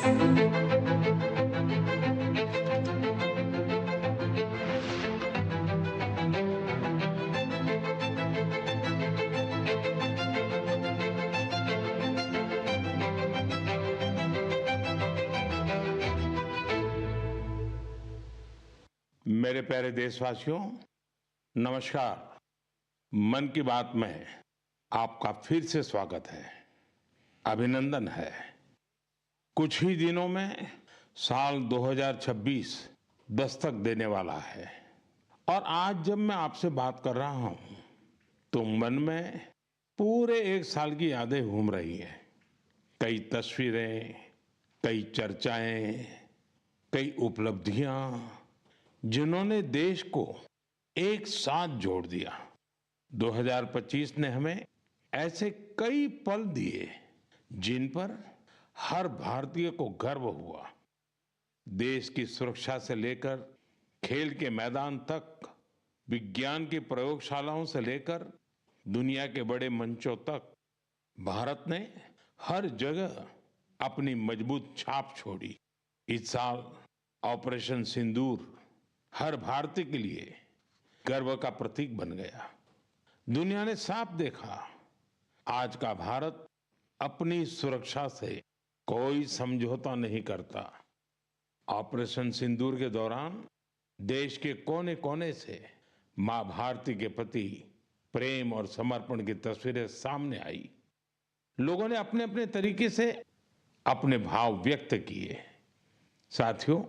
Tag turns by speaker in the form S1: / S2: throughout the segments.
S1: मेरे प्यारे देशवासियों, नमस्कार। मन की बात में आपका फिर से स्वागत है, अभिनंदन है। कुछ ही दिनों में साल 2026 दस्तक देने वाला है और आज जब मैं आपसे बात कर रहा हूं तो मन में पूरे एक साल की यादें घूम रही हैं। कई तस्वीरें, कई चर्चाएं, कई उपलब्धियां जिन्होंने देश को एक साथ जोड़ दिया। 2025 ने हमें ऐसे कई पल दिए जिन पर हर भारतीय को गर्व हुआ। देश की सुरक्षा से लेकर खेल के मैदान तक, विज्ञान की प्रयोगशालाओं से लेकर दुनिया के बड़े मंचों तक भारत ने हर जगह अपनी मजबूत छाप छोड़ी। इस साल ऑपरेशन सिंदूर हर भारतीय के लिए गर्व का प्रतीक बन गया। दुनिया ने साफ देखा, आज का भारत अपनी सुरक्षा से कोई समझौता नहीं करता। ऑपरेशन सिंदूर के दौरान देश के कोने कोने से मां भारती के प्रति प्रेम और समर्पण की तस्वीरें सामने आई। लोगों ने अपने अपने तरीके से अपने भाव व्यक्त किए। साथियों,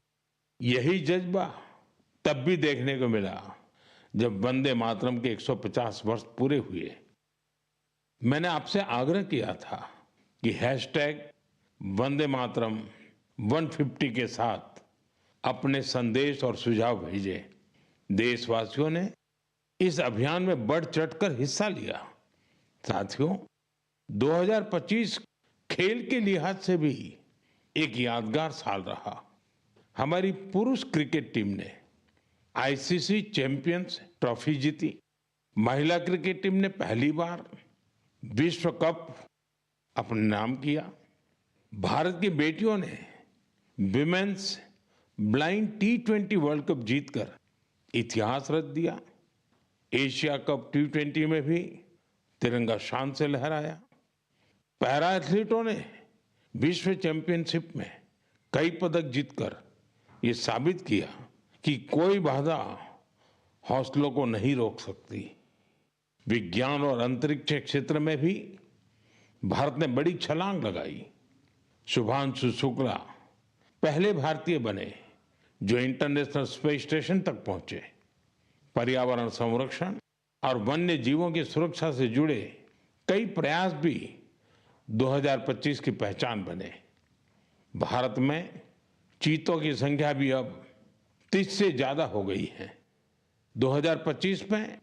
S1: यही जज्बा तब भी देखने को मिला जब वंदे मातरम के 150 वर्ष पूरे हुए। मैंने आपसे आग्रह किया था कि हैशटैग वंदे मातरम 150 के साथ अपने संदेश और सुझाव भेजें। देशवासियों ने इस अभियान में बढ़ चढ़कर हिस्सा लिया। साथियों, 2025 खेल के लिहाज से भी एक यादगार साल रहा। हमारी पुरुष क्रिकेट टीम ने आईसीसी चैंपियंस ट्रॉफी जीती। महिला क्रिकेट टीम ने पहली बार विश्व कप अपने नाम किया। भारत की बेटियों ने women's blind T20 world cup जीतकर इतिहास रच दिया। एशिया कप T20 में भी तिरंगा शान से लहराया। पैरा एथलीटों ने विश्व चैंपियनशिप में कई पदक जीतकर ये साबित किया कि कोई बाधा हौसलों को नहीं रोक सकती। विज्ञान और अंतरिक्ष क्षेत्र में भी भारत ने बड़ी छलांग लगाई। शुभांशु शुक्ला पहले भारतीय बने जो इंटरनेशनल स्पेस स्टेशन तक पहुंचे। पर्यावरण संरक्षण और वन्य जीवों की सुरक्षा से जुड़े कई प्रयास भी 2025 की पहचान बने। भारत में चीतों की संख्या भी अब 30 से ज्यादा हो गई है। 2025 में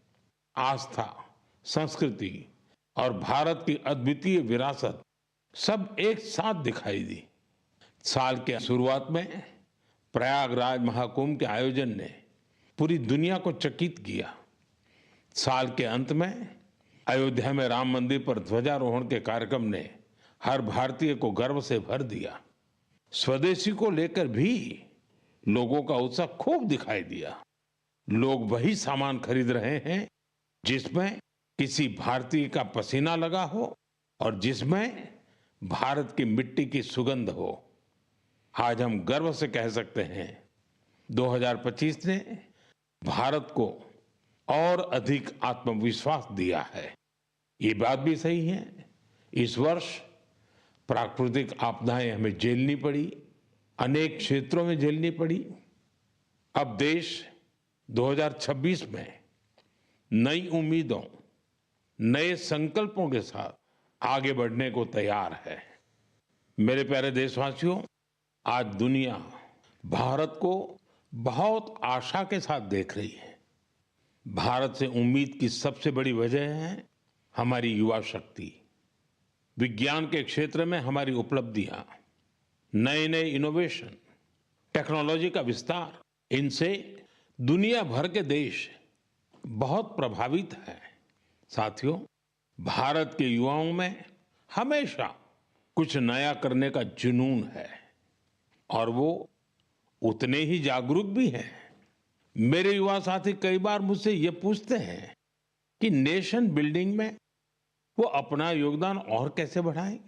S1: आस्था, संस्कृति और भारत की अद्वितीय विरासत सब एक साथ दिखाई दी। साल के शुरुआत में प्रयागराज महाकुंभ के आयोजन ने पूरी दुनिया को चकित किया। साल के अंत में अयोध्या में राम मंदिर पर ध्वजारोहण के कार्यक्रम ने हर भारतीय को गर्व से भर दिया। स्वदेशी को लेकर भी लोगों का उत्साह खूब दिखाई दिया। लोग वही सामान खरीद रहे हैं जिसमें किसी भारतीय का पसीना लगा हो और जिसमें भारत की मिट्टी की सुगंध हो। आज हम गर्व से कह सकते हैं 2025 ने भारत को और अधिक आत्मविश्वास दिया है। ये बात भी सही है, इस वर्ष प्राकृतिक आपदाएं हमें झेलनी पड़ी, अनेक क्षेत्रों में झेलनी पड़ी। अब देश 2026 में नई उम्मीदों, नए संकल्पों के साथ आगे बढ़ने को तैयार है। मेरे प्यारे देशवासियों, आज दुनिया भारत को बहुत आशा के साथ देख रही है। भारत से उम्मीद की सबसे बड़ी वजह है हमारी युवा शक्ति। विज्ञान के क्षेत्र में हमारी उपलब्धियां, नए नए इनोवेशन, टेक्नोलॉजी का विस्तार, इनसे दुनिया भर के देश बहुत प्रभावित हैं। साथियों, भारत के युवाओं में हमेशा कुछ नया करने का जुनून है। और वो उतने ही जागरूक भी हैं। मेरे युवा साथी कई बार मुझसे ये पूछते हैं कि नेशन बिल्डिंग में वो अपना योगदान और कैसे बढ़ाएं,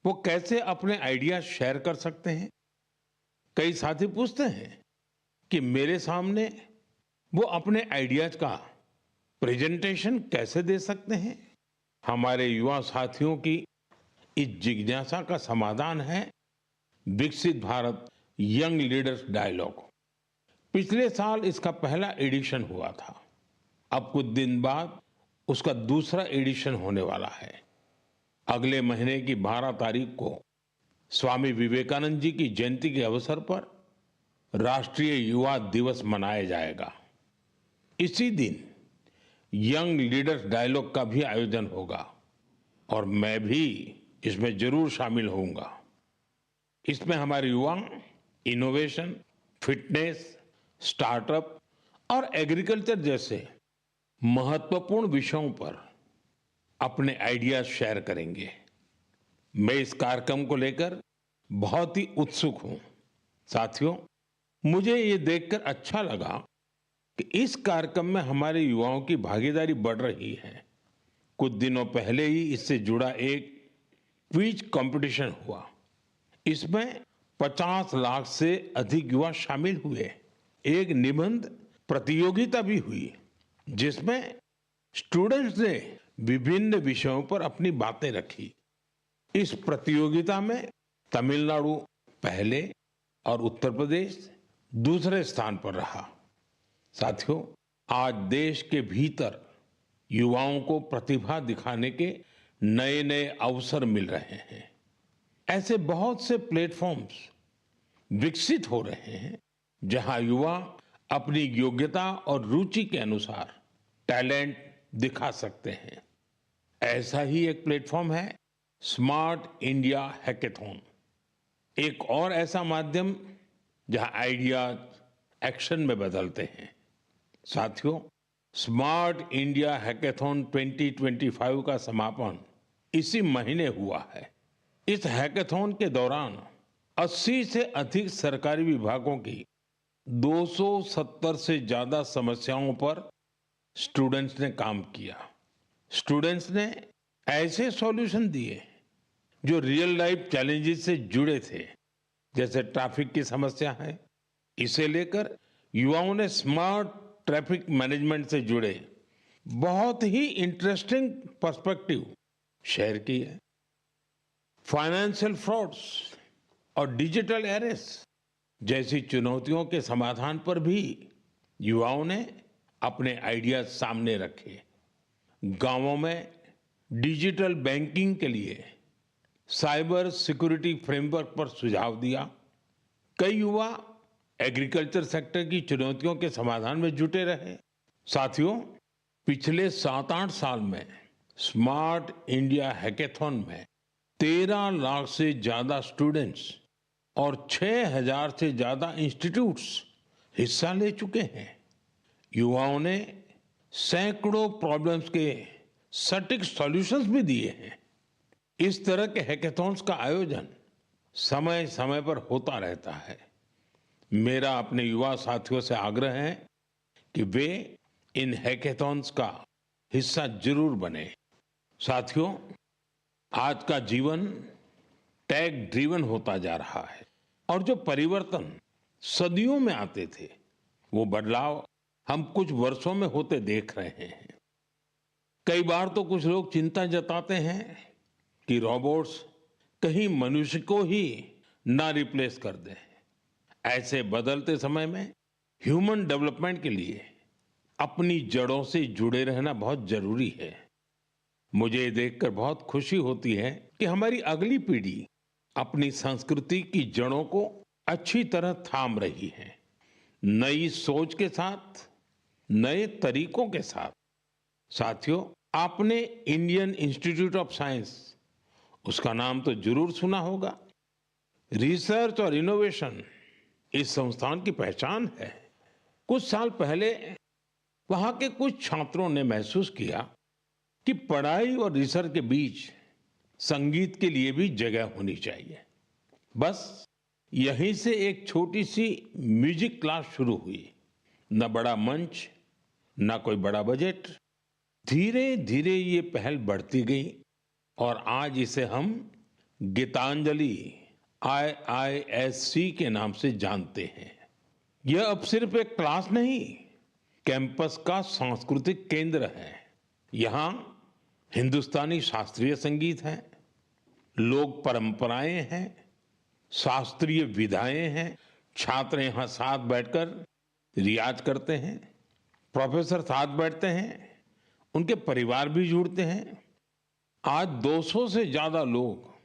S1: वो कैसे अपने आइडिया शेयर कर सकते हैं। कई साथी पूछते हैं कि मेरे सामने वो अपने आइडियाज का प्रेजेंटेशन कैसे दे सकते हैं। हमारे युवा साथियों की इस जिज्ञासा का समाधान है विकसित भारत यंग लीडर्स डायलॉग। पिछले साल इसका पहला एडिशन हुआ था। अब कुछ दिन बाद उसका दूसरा एडिशन होने वाला है। अगले महीने की 12 तारीख को स्वामी विवेकानंद जी की जयंती के अवसर पर राष्ट्रीय युवा दिवस मनाया जाएगा। इसी दिन यंग लीडर्स डायलॉग का भी आयोजन होगा और मैं भी इसमें जरूर शामिल होऊंगा। इसमें हमारे युवा इनोवेशन, फिटनेस, स्टार्टअप और एग्रीकल्चर जैसे महत्वपूर्ण विषयों पर अपने आइडियाज शेयर करेंगे। मैं इस कार्यक्रम को लेकर बहुत ही उत्सुक हूं। साथियों, मुझे ये देखकर अच्छा लगा कि इस कार्यक्रम में हमारे युवाओं की भागीदारी बढ़ रही है। कुछ दिनों पहले ही इससे जुड़ा एक क्विज कंपटीशन हुआ। इसमें 50 लाख से अधिक युवा शामिल हुए। एक निबंध प्रतियोगिता भी हुई जिसमें स्टूडेंट्स ने विभिन्न विषयों पर अपनी बातें रखी। इस प्रतियोगिता में तमिलनाडु पहले और उत्तर प्रदेश दूसरे स्थान पर रहा। साथियों, आज देश के भीतर युवाओं को प्रतिभा दिखाने के नए नए अवसर मिल रहे हैं। ऐसे बहुत से प्लेटफॉर्म्स विकसित हो रहे हैं जहां युवा अपनी योग्यता और रुचि के अनुसार टैलेंट दिखा सकते हैं। ऐसा ही एक प्लेटफॉर्म है स्मार्ट इंडिया हैकेथॉन। एक और ऐसा माध्यम जहां आइडियाज एक्शन में बदलते हैं। साथियों, स्मार्ट इंडिया हैकेथॉन 2025 का समापन इसी महीने हुआ है। इस हैकेथॉन के दौरान 80 से अधिक सरकारी विभागों की 270 से ज्यादा समस्याओं पर स्टूडेंट्स ने काम किया। स्टूडेंट्स ने ऐसे सॉल्यूशन दिए जो रियल लाइफ चैलेंजेस से जुड़े थे, जैसे ट्रैफिक की समस्या है। इसे लेकर युवाओं ने स्मार्ट ट्रैफिक मैनेजमेंट से जुड़े बहुत ही इंटरेस्टिंग पर्सपेक्टिव शेयर किए। फाइनेंशियल फ्रॉड्स और डिजिटल एरेस जैसी चुनौतियों के समाधान पर भी युवाओं ने अपने आइडियाज सामने रखे। गांवों में डिजिटल बैंकिंग के लिए साइबर सिक्योरिटी फ्रेमवर्क पर सुझाव दिया। कई युवा एग्रीकल्चर सेक्टर की चुनौतियों के समाधान में जुटे रहे। साथियों, पिछले 7-8 साल में स्मार्ट इंडिया हैकेथॉन में 13 लाख से ज्यादा स्टूडेंट्स और 6,000 से ज्यादा इंस्टीट्यूट्स हिस्सा ले चुके हैं। युवाओं ने सैकड़ों प्रॉब्लम्स के सटीक सॉल्यूशंस भी दिए हैं। इस तरह के हैकेथॉन्स का आयोजन समय समय पर होता रहता है। मेरा अपने युवा साथियों से आग्रह है कि वे इन हैकेथॉन्स का हिस्सा जरूर बने। साथियों, आज का जीवन टेक ड्रिवन होता जा रहा है और जो परिवर्तन सदियों में आते थे, वो बदलाव हम कुछ वर्षों में होते देख रहे हैं। कई बार तो कुछ लोग चिंता जताते हैं कि रोबोट्स कहीं मनुष्य को ही ना रिप्लेस कर दें। ऐसे बदलते समय में ह्यूमन डेवलपमेंट के लिए अपनी जड़ों से जुड़े रहना बहुत जरूरी है। मुझे ये देखकर बहुत खुशी होती है कि हमारी अगली पीढ़ी अपनी संस्कृति की जड़ों को अच्छी तरह थाम रही है। नई सोच के साथ, नए तरीकों के साथ। साथियों, आपने इंडियन इंस्टीट्यूट ऑफ साइंस, उसका नाम तो जरूर सुना होगा। रिसर्च और इनोवेशन इस संस्थान की पहचान है। कुछ साल पहले वहां के कुछ छात्रों ने महसूस किया कि पढ़ाई और रिसर्च के बीच संगीत के लिए भी जगह होनी चाहिए। बस यहीं से एक छोटी सी म्यूजिक क्लास शुरू हुई। न बड़ा मंच, न कोई बड़ा बजट। धीरे धीरे ये पहल बढ़ती गई और आज इसे हम गीतांजलि IISC के नाम से जानते हैं। यह अब सिर्फ एक क्लास नहीं, कैंपस का सांस्कृतिक केंद्र है। यहाँ हिंदुस्तानी शास्त्रीय संगीत है, लोक परंपराएं हैं, शास्त्रीय विधाएं हैं। छात्र यहाँ साथ बैठकर रियाज करते हैं, प्रोफेसर साथ बैठते हैं, उनके परिवार भी जुड़ते हैं। आज 200 से ज्यादा लोग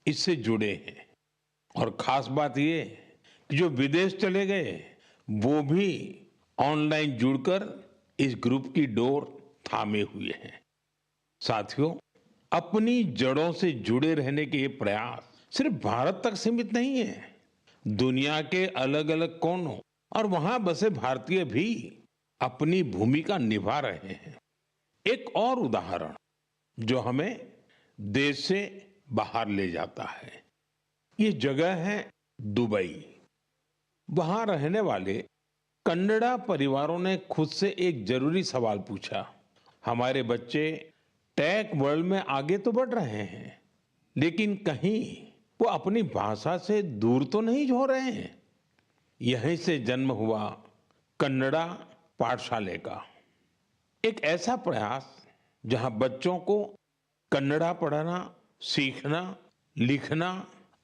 S1: इससे जुड़े हैं और खास बात ये कि जो विदेश चले गए वो भी ऑनलाइन जुड़कर इस ग्रुप की डोर थामे हुए हैं। साथियों, अपनी जड़ों से जुड़े रहने के ये प्रयास सिर्फ भारत तक सीमित नहीं है। दुनिया के अलग अलग कोनों और वहां बसे भारतीय भी अपनी भूमिका निभा रहे हैं। एक और उदाहरण जो हमें देश से बाहर ले जाता है, ये जगह है दुबई। वहां रहने वाले कन्नड़ा परिवारों ने खुद से एक जरूरी सवाल पूछा। हमारे बच्चे टेक वर्ल्ड में आगे तो बढ़ रहे हैं, लेकिन कहीं वो अपनी भाषा से दूर तो नहीं हो रहे हैं। यहीं से जन्म हुआ कन्नड़ा पाठशाले का, एक ऐसा प्रयास जहां बच्चों को कन्नड़ा पढ़ना, सीखना, लिखना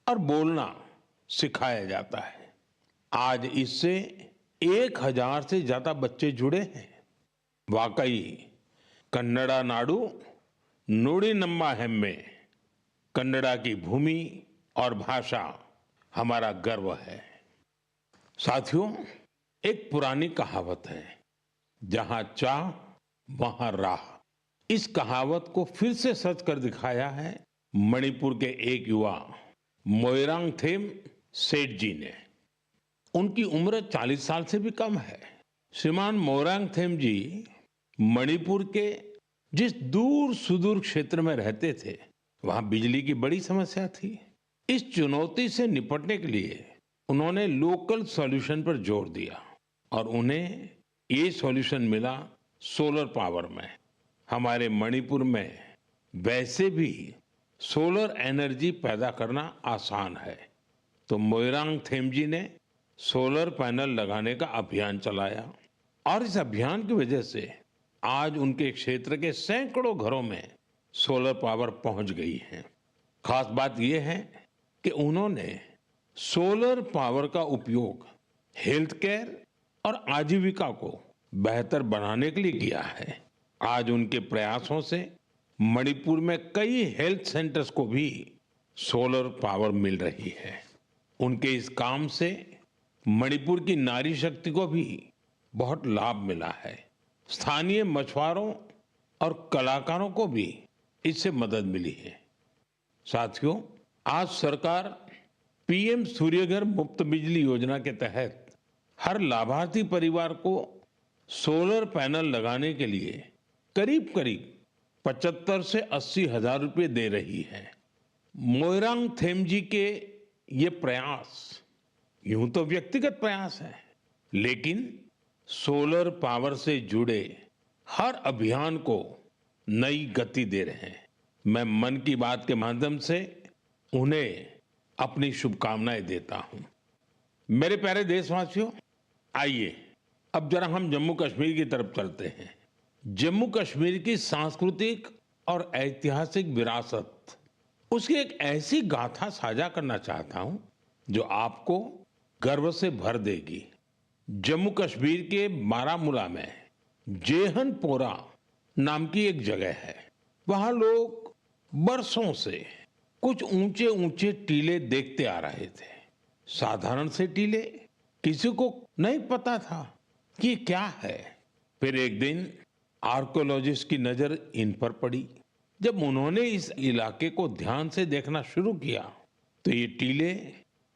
S1: और बोलना सिखाया जाता है। आज इससे 1000 से ज्यादा बच्चे जुड़े हैं। वाकई कन्नड़ा नाडु नुडी नम्मा हेम्मे, कन्नड़ा की भूमि और भाषा हमारा गर्व है। साथियों, एक पुरानी कहावत है, जहां चाह वहां राह। इस कहावत को फिर से सच कर दिखाया है मणिपुर के एक युवा मोइरांगथेम सेठ जी ने। उनकी उम्र 40 साल से भी कम है। श्रीमान मोइरांगथेम जी मणिपुर के जिस दूर सुदूर क्षेत्र में रहते थे, वहां बिजली की बड़ी समस्या थी। इस चुनौती से निपटने के लिए उन्होंने लोकल सॉल्यूशन पर जोर दिया और उन्हें ये सॉल्यूशन मिला सोलर पावर में। हमारे मणिपुर में वैसे भी सोलर एनर्जी पैदा करना आसान है, तो मोइरांगथेम जी ने सोलर पैनल लगाने का अभियान चलाया और इस अभियान की वजह से आज उनके क्षेत्र के सैकड़ों घरों में सोलर पावर पहुंच गई है। खास बात यह है कि उन्होंने सोलर पावर का उपयोग हेल्थ केयर और आजीविका को बेहतर बनाने के लिए किया है। आज उनके प्रयासों से मणिपुर में कई हेल्थ सेंटर्स को भी सोलर पावर मिल रही है। उनके इस काम से मणिपुर की नारी शक्ति को भी बहुत लाभ मिला है। स्थानीय मछुआरों और कलाकारों को भी इससे मदद मिली है। साथियों, आज सरकार PM सूर्यघर मुफ्त बिजली योजना के तहत हर लाभार्थी परिवार को सोलर पैनल लगाने के लिए करीब करीब 75 से 80 हजार रुपए दे रही है। मोइरांगथेम जी के ये प्रयास यूं तो व्यक्तिगत प्रयास है, लेकिन सोलर पावर से जुड़े हर अभियान को नई गति दे रहे हैं। मैं मन की बात के माध्यम से उन्हें अपनी शुभकामनाएं देता हूं। मेरे प्यारे देशवासियों, आइए अब जरा हम जम्मू कश्मीर की तरफ चलते हैं। जम्मू कश्मीर की सांस्कृतिक और ऐतिहासिक विरासत, उसकी एक ऐसी गाथा साझा करना चाहता हूं जो आपको गर्व से भर देगी। जम्मू कश्मीर के बारामूला में जेहनपोरा नाम की एक जगह है। वहां लोग बरसों से कुछ ऊंचे ऊंचे टीले देखते आ रहे थे। साधारण से टीले, किसी को नहीं पता था कि ये क्या है। फिर एक दिन आर्कोलॉजिस्ट की नजर इन पर पड़ी। जब उन्होंने इस इलाके को ध्यान से देखना शुरू किया तो ये टीले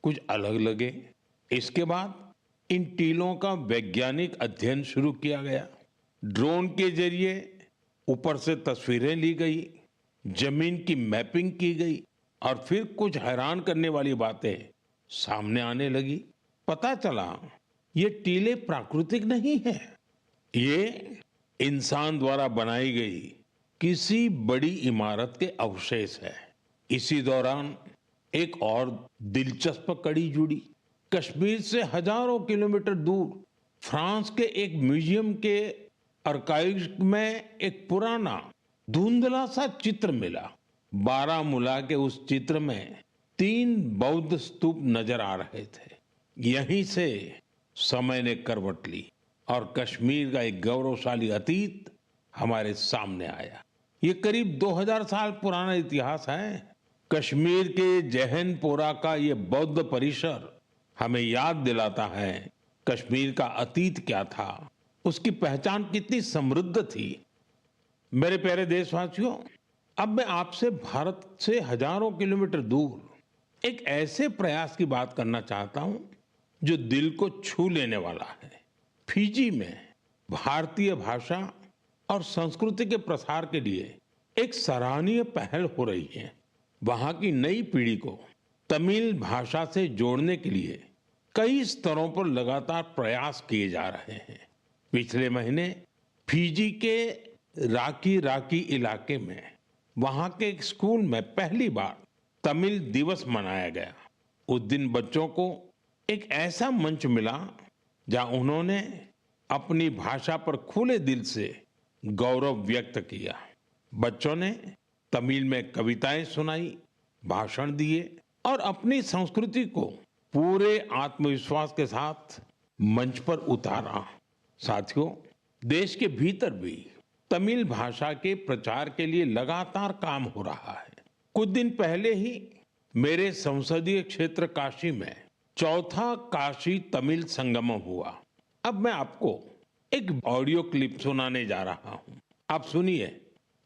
S1: कुछ अलग लगे। इसके बाद इन टीलों का वैज्ञानिक अध्ययन शुरू किया गया। ड्रोन के जरिए ऊपर से तस्वीरें ली गई, जमीन की मैपिंग की गई और फिर कुछ हैरान करने वाली बातें सामने आने लगी। पता चला ये टीले प्राकृतिक नहीं है, ये इंसान द्वारा बनाई गई किसी बड़ी इमारत के अवशेष है। इसी दौरान एक और दिलचस्प कड़ी जुड़ी। कश्मीर से हजारों किलोमीटर दूर फ्रांस के एक म्यूजियम के आर्काइव्स में एक पुराना धुंधला सा चित्र मिला। बारामूला के उस चित्र में 3 बौद्ध स्तूप नजर आ रहे थे। यहीं से समय ने करवट ली और कश्मीर का एक गौरवशाली अतीत हमारे सामने आया। ये करीब 2000 साल पुराना इतिहास है। कश्मीर के जहनपोरा का ये बौद्ध परिसर हमें याद दिलाता है कश्मीर का अतीत क्या था, उसकी पहचान कितनी समृद्ध थी। मेरे प्यारे देशवासियों, अब मैं आपसे भारत से हजारों किलोमीटर दूर एक ऐसे प्रयास की बात करना चाहता हूं जो दिल को छू लेने वाला है। फिजी में भारतीय भाषा और संस्कृति के प्रसार के लिए एक सराहनीय पहल हो रही है। वहां की नई पीढ़ी को तमिल भाषा से जोड़ने के लिए कई स्तरों पर लगातार प्रयास किए जा रहे हैं। पिछले महीने फिजी के राकी राकी इलाके में वहां के एक स्कूल में पहली बार तमिल दिवस मनाया गया। उस दिन बच्चों को एक ऐसा मंच मिला जहां उन्होंने अपनी भाषा पर खुले दिल से गौरव व्यक्त किया। बच्चों ने तमिल में कविताएं सुनाई, भाषण दिए और अपनी संस्कृति को पूरे आत्मविश्वास के साथ मंच पर उतारा। साथियों, देश के भीतर भी तमिल भाषा के प्रचार के लिए लगातार काम हो रहा है। कुछ दिन पहले ही मेरे संसदीय क्षेत्र काशी में चौथा काशी तमिल संगमम हुआ। अब मैं आपको एक ऑडियो क्लिप सुनाने जा रहा हूं। आप सुनिए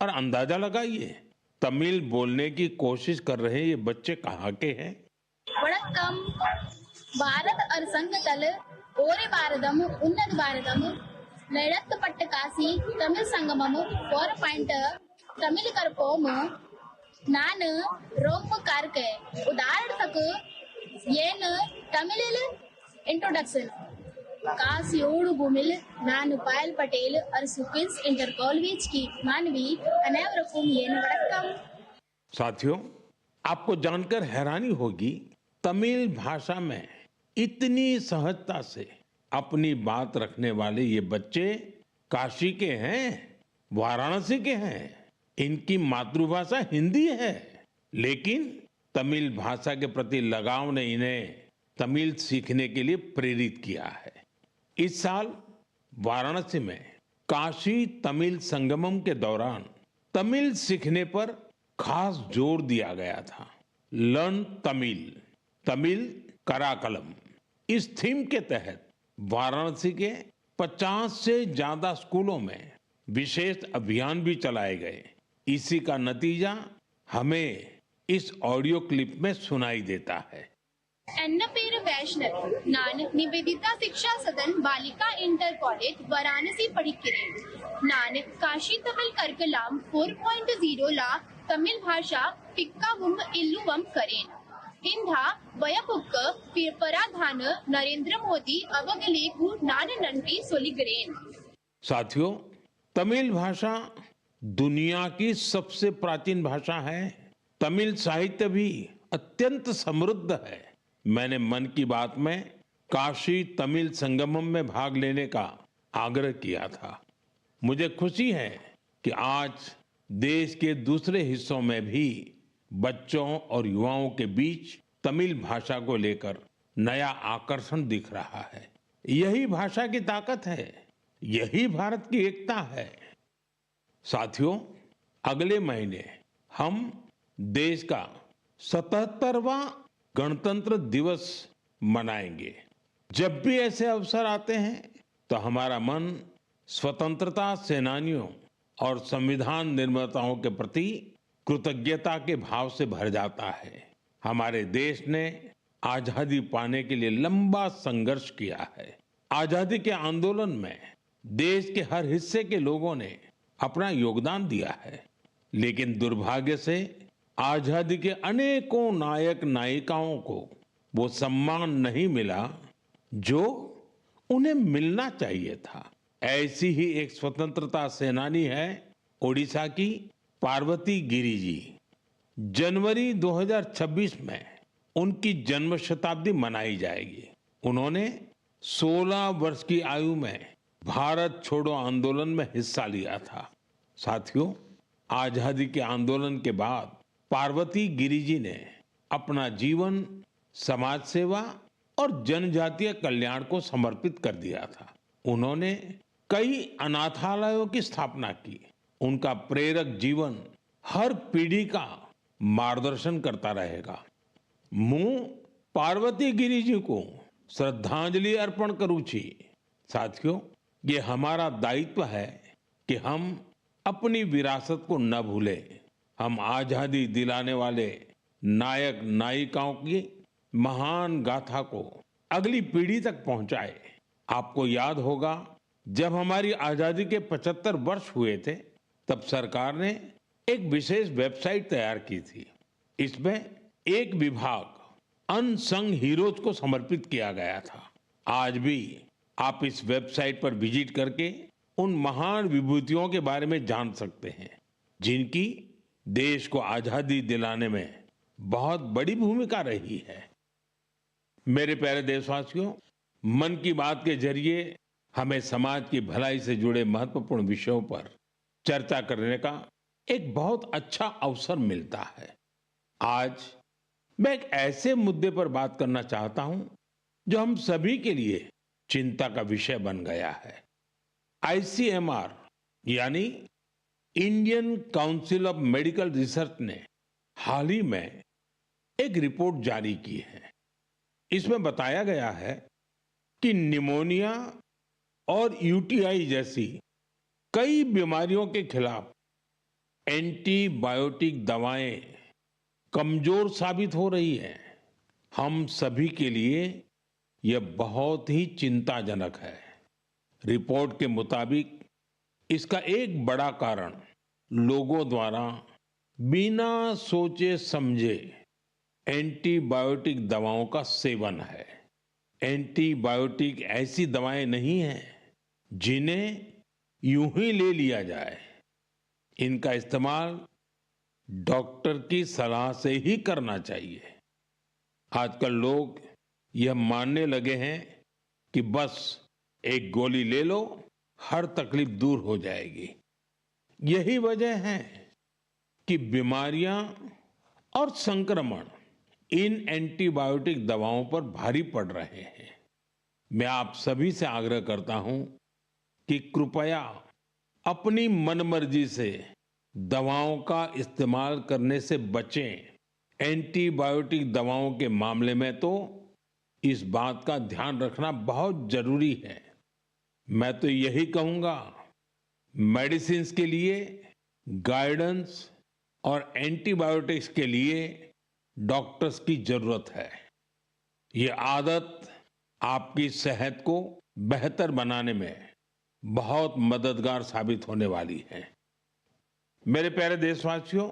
S1: और अंदाजा लगाइए तमिल बोलने की कोशिश कर रहे ये बच्चे कहाँ के हैं।
S2: வணக்கம். பாரத் அரசங்கத்தல் ஒரே பாரதம் உன்னத பாரதம் நடத்தப்பட்ட காசி தமிழ் சங்கமம் 4 தமிழ் கற்போம் நான் ரொம்ப கார்க்க உதாரணத்துக்கு ஏன்னு தமிழில் इंट्रोडक्शन कासियोड़ भूमिल नानु पायल पटेल और सुकिंस इंटर कॉलेज की मानवी अनेवरकुम येन वड़क्कम।
S1: साथियों, आपको जानकर हैरानी होगी तमिल भाषा में इतनी सहजता से अपनी बात रखने वाले ये बच्चे काशी के हैं, वाराणसी के हैं। इनकी मातृभाषा हिंदी है, लेकिन तमिल भाषा के प्रति लगाव ने इन्हें तमिल सीखने के लिए प्रेरित किया है। इस साल वाराणसी में काशी तमिल संगमम के दौरान तमिल सीखने पर खास जोर दिया गया था। लर्न तमिल, तमिल कराकलम, इस थीम के तहत वाराणसी के 50 से ज्यादा स्कूलों में विशेष अभियान भी चलाए गए। इसी का नतीजा हमें इस ऑडियो क्लिप में सुनाई देता है।
S2: एन्न पेर वैष्णव नान निवेदिता शिक्षा सदन बालिका इंटर कॉलेज वाराणसी पढ़िक्किरेन नान काशी तमिल कर्कलाम 4.0 ला तमिल भाषा पिक्कावुम इल्लुवम करेन इंधा वयपुक्क पराधान नरेंद्र मोदी अवगलेकु नान नंटी सोलिगरेन।
S1: साथियों, तमिल भाषा दुनिया की सबसे प्राचीन भाषा है। तमिल साहित्य भी अत्यंत समृद्ध है। मैंने मन की बात में काशी तमिल संगमम में भाग लेने का आग्रह किया था। मुझे खुशी है कि आज देश के दूसरे हिस्सों में भी बच्चों और युवाओं के बीच तमिल भाषा को लेकर नया आकर्षण दिख रहा है। यही भाषा की ताकत है, यही भारत की एकता है। साथियों, अगले महीने हम देश का 77वां गणतंत्र दिवस मनाएंगे। जब भी ऐसे अवसर आते हैं तो हमारा मन स्वतंत्रता सेनानियों और संविधान निर्माताओं के प्रति कृतज्ञता के भाव से भर जाता है। हमारे देश ने आजादी पाने के लिए लंबा संघर्ष किया है। आजादी के आंदोलन में देश के हर हिस्से के लोगों ने अपना योगदान दिया है, लेकिन दुर्भाग्य से आजादी के अनेकों नायक नायिकाओं को वो सम्मान नहीं मिला जो उन्हें मिलना चाहिए था। ऐसी ही एक स्वतंत्रता सेनानी है ओडिशा की पार्वती गिरी जी। जनवरी 2026 में उनकी जन्म शताब्दी मनाई जाएगी। उन्होंने 16 वर्ष की आयु में भारत छोड़ो आंदोलन में हिस्सा लिया था। साथियों, आजादी के आंदोलन के बाद पार्वती गिरी जी ने अपना जीवन समाज सेवा और जनजातीय कल्याण को समर्पित कर दिया था। उन्होंने कई अनाथालयों की स्थापना की। उनका प्रेरक जीवन हर पीढ़ी का मार्गदर्शन करता रहेगा। मैं पार्वती गिरी जी को श्रद्धांजलि अर्पण करूँ छी। साथियों, ये हमारा दायित्व है कि हम अपनी विरासत को न भूलें। हम आजादी दिलाने वाले नायक नायिकाओं की महान गाथा को अगली पीढ़ी तक पहुंचाए। आपको याद होगा, जब हमारी आजादी के 75 वर्ष हुए थे, तब सरकार ने एक विशेष वेबसाइट तैयार की थी। इसमें एक विभाग अनसंग हीरोज को समर्पित किया गया था। आज भी आप इस वेबसाइट पर विजिट करके उन महान विभूतियों के बारे में जान सकते हैं, जिनकी देश को आजादी दिलाने में बहुत बड़ी भूमिका रही है। मेरे प्यारे देशवासियों, मन की बात के जरिए हमें समाज की भलाई से जुड़े महत्वपूर्ण विषयों पर चर्चा करने का एक बहुत अच्छा अवसर मिलता है। आज मैं एक ऐसे मुद्दे पर बात करना चाहता हूं जो हम सभी के लिए चिंता का विषय बन गया है। आईसीएमआर यानी Indian council of medical research ने हाल ही में एक रिपोर्ट जारी की है। इसमें बताया गया है कि निमोनिया और यूटीआई जैसी कई बीमारियों के खिलाफ एंटीबायोटिक दवाएं कमजोर साबित हो रही है। हम सभी के लिए यह बहुत ही चिंताजनक है। रिपोर्ट के मुताबिक इसका एक बड़ा कारण लोगों द्वारा बिना सोचे समझे एंटीबायोटिक दवाओं का सेवन है। एंटीबायोटिक ऐसी दवाएं नहीं हैं जिन्हें यूं ही ले लिया जाए। इनका इस्तेमाल डॉक्टर की सलाह से ही करना चाहिए। आजकल लोग यह मानने लगे हैं कि बस एक गोली ले लो, हर तकलीफ दूर हो जाएगी। यही वजह है कि बीमारियां और संक्रमण इन एंटीबायोटिक दवाओं पर भारी पड़ रहे हैं। मैं आप सभी से आग्रह करता हूं कि कृपया अपनी मनमर्जी से दवाओं का इस्तेमाल करने से बचें। एंटीबायोटिक दवाओं के मामले में तो इस बात का ध्यान रखना बहुत जरूरी है। मैं तो यही कहूंगा, मेडिसिन्स के लिए गाइडेंस और एंटीबायोटिक्स के लिए डॉक्टर्स की जरूरत है। ये आदत आपकी सेहत को बेहतर बनाने में बहुत मददगार साबित होने वाली है। मेरे प्यारे देशवासियों,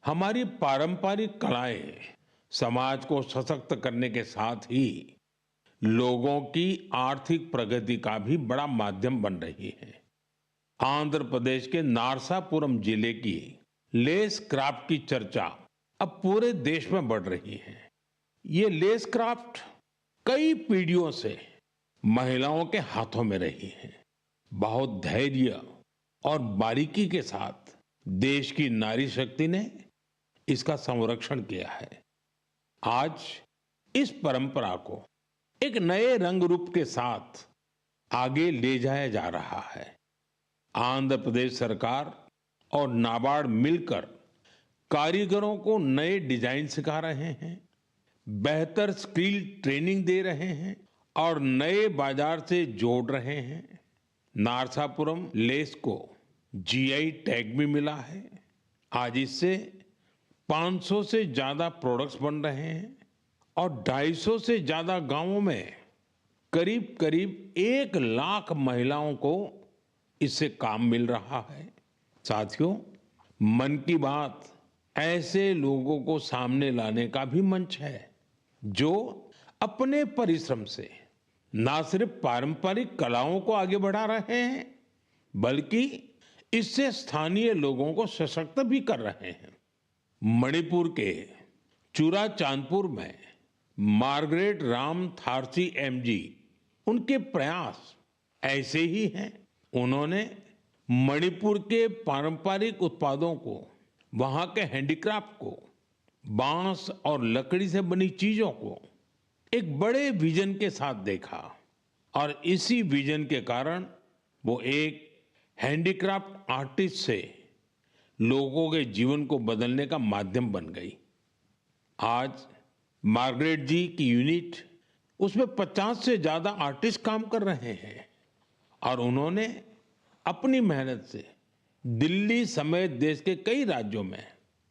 S1: हमारी पारंपरिक कलाएं समाज को सशक्त करने के साथ ही लोगों की आर्थिक प्रगति का भी बड़ा माध्यम बन रही है। आंध्र प्रदेश के नारसापुरम जिले की लेस क्राफ्ट की चर्चा अब पूरे देश में बढ़ रही है। ये लेस क्राफ्ट कई पीढ़ियों से महिलाओं के हाथों में रही है। बहुत धैर्य और बारीकी के साथ देश की नारी शक्ति ने इसका संरक्षण किया है। आज इस परंपरा को एक नए रंग रूप के साथ आगे ले जाया जा रहा है। आंध्र प्रदेश सरकार और नाबार्ड मिलकर कारीगरों को नए डिजाइन सिखा रहे हैं, बेहतर स्किल ट्रेनिंग दे रहे हैं और नए बाजार से जोड़ रहे हैं। नारसापुरम लेस को जीआई टैग भी मिला है। आज इससे 500 से ज्यादा प्रोडक्ट्स बन रहे हैं और 250 से ज्यादा गांवों में करीब करीब 1 लाख महिलाओं को इससे काम मिल रहा है। साथियों, मन की बात ऐसे लोगों को सामने लाने का भी मंच है जो अपने परिश्रम से ना सिर्फ पारंपरिक कलाओं को आगे बढ़ा रहे हैं, बल्कि इससे स्थानीय लोगों को सशक्त भी कर रहे हैं। मणिपुर के चूरा चांदपुर में मार्गरेट राम थारसी एमजी, उनके प्रयास ऐसे ही हैं। उन्होंने मणिपुर के पारंपरिक उत्पादों को, वहां के हैंडीक्राफ्ट को, बांस और लकड़ी से बनी चीजों को एक बड़े विजन के साथ देखा और इसी विजन के कारण वो एक हैंडीक्राफ्ट आर्टिस्ट से लोगों के जीवन को बदलने का माध्यम बन गई। आज मार्गरेट जी की यूनिट, उसमें 50 से ज्यादा आर्टिस्ट काम कर रहे हैं और उन्होंने अपनी मेहनत से दिल्ली समेत देश के कई राज्यों में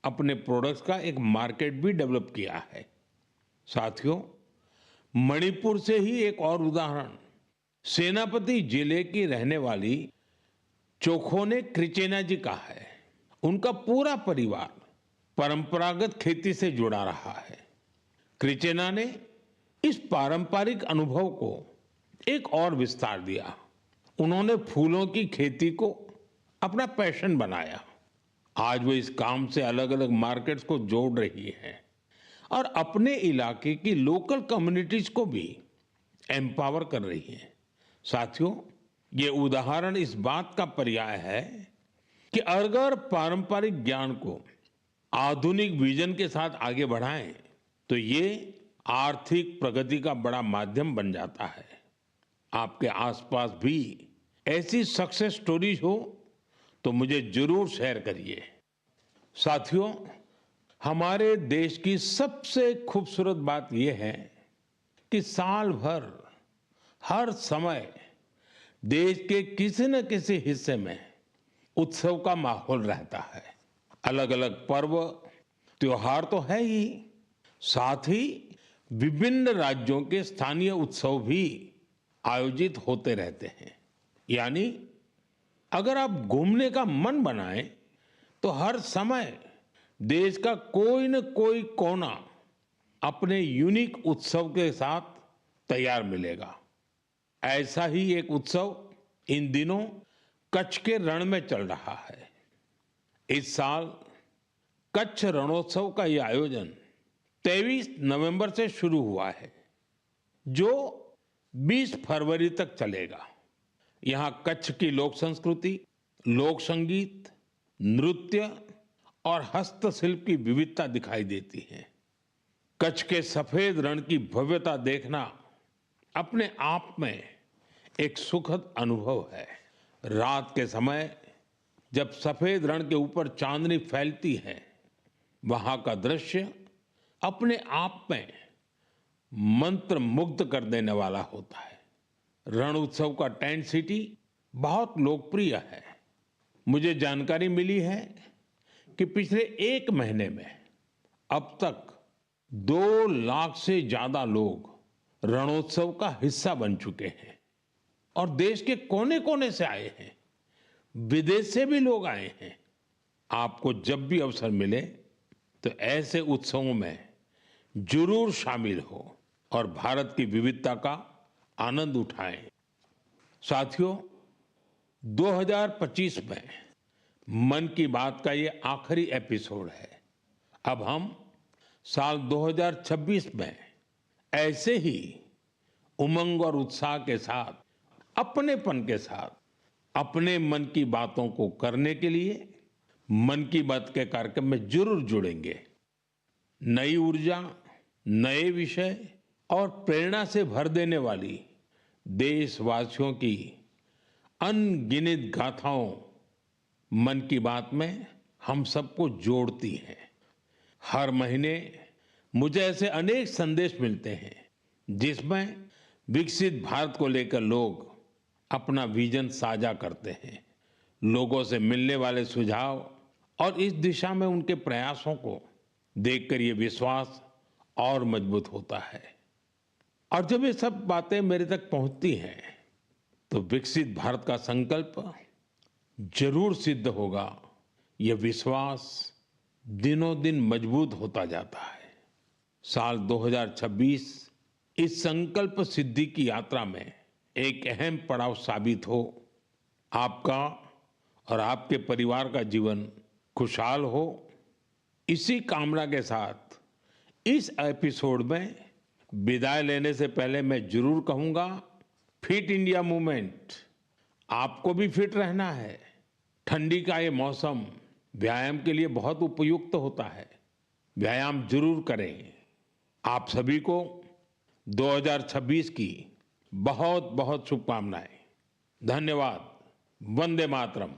S1: अपने प्रोडक्ट्स का एक मार्केट भी डेवलप किया है। साथियों, मणिपुर से ही एक और उदाहरण सेनापति जिले की रहने वाली चोखोने क्रिचेना जी का है। उनका पूरा परिवार परंपरागत खेती से जुड़ा रहा है। क्रिचेना ने इस पारंपरिक अनुभव को एक और विस्तार दिया। उन्होंने फूलों की खेती को अपना पैशन बनाया। आज वो इस काम से अलग अलग मार्केट्स को जोड़ रही है और अपने इलाके की लोकल कम्युनिटीज को भी एम्पावर कर रही है। साथियों, ये उदाहरण इस बात का पर्याय है कि अगर पारंपरिक ज्ञान को आधुनिक विजन के साथ आगे बढ़ाएं तो ये आर्थिक प्रगति का बड़ा माध्यम बन जाता है। आपके आसपास भी ऐसी सक्सेस स्टोरीज हो तो मुझे जरूर शेयर करिए। साथियों, हमारे देश की सबसे खूबसूरत बात यह है कि साल भर हर समय देश के किसी न किसी हिस्से में उत्सव का माहौल रहता है। अलग अलग पर्व त्योहार तो है ही, साथ ही विभिन्न राज्यों के स्थानीय उत्सव भी आयोजित होते रहते हैं। यानी अगर आप घूमने का मन बनाएं तो हर समय देश का कोई न कोई कोना अपने यूनिक उत्सव के साथ तैयार मिलेगा। ऐसा ही एक उत्सव इन दिनों कच्छ के रण में चल रहा है। इस साल कच्छ रणोत्सव का यह आयोजन 23 नवंबर से शुरू हुआ है, जो 20 फरवरी तक चलेगा। यहां कच्छ की लोक संस्कृति, लोक संगीत, नृत्य और हस्तशिल्प की विविधता दिखाई देती है। कच्छ के सफेद रण की भव्यता देखना अपने आप में एक सुखद अनुभव है। रात के समय जब सफेद रण के ऊपर चांदनी फैलती है, वहां का दृश्य अपने आप में मंत्र मुग्ध कर देने वाला होता है। रण उत्सव का टेंट सिटी बहुत लोकप्रिय है। मुझे जानकारी मिली है कि पिछले 1 महीने में अब तक 2 लाख से ज्यादा लोग रणोत्सव का हिस्सा बन चुके हैं और देश के कोने कोने से आए हैं, विदेश से भी लोग आए हैं। आपको जब भी अवसर मिले तो ऐसे उत्सवों में जरूर शामिल हो और भारत की विविधता का आनंद उठाएं। साथियों, 2025 में मन की बात का ये आखिरी एपिसोड है। अब हम साल 2026 में ऐसे ही उमंग और उत्साह के साथ, अपनेपन के साथ अपने मन की बातों को करने के लिए मन की बात के कार्यक्रम में जरूर जुड़ेंगे। नई ऊर्जा, नए विषय और प्रेरणा से भर देने वाली देशवासियों की अनगिनत गाथाओं मन की बात में हम सबको जोड़ती हैं। हर महीने मुझे ऐसे अनेक संदेश मिलते हैं जिसमें विकसित भारत को लेकर लोग अपना विजन साझा करते हैं। लोगों से मिलने वाले सुझाव और इस दिशा में उनके प्रयासों को देखकर ये विश्वास और मजबूत होता है। और जब ये सब बातें मेरे तक पहुंचती हैं तो विकसित भारत का संकल्प जरूर सिद्ध होगा। यह विश्वास दिनों दिन मजबूत होता जाता है। साल 2026 इस संकल्प सिद्धि की यात्रा में एक अहम पड़ाव साबित हो। आपका और आपके परिवार का जीवन खुशहाल हो, इसी कामना के साथ इस एपिसोड में विदाई लेने से पहले मैं जरूर कहूंगा, फिट इंडिया मूवमेंट, आपको भी फिट रहना है। ठंडी का ये मौसम व्यायाम के लिए बहुत उपयुक्त होता है। व्यायाम जरूर करें। आप सभी को 2026 की बहुत बहुत शुभकामनाएं। धन्यवाद। वंदे मातरम।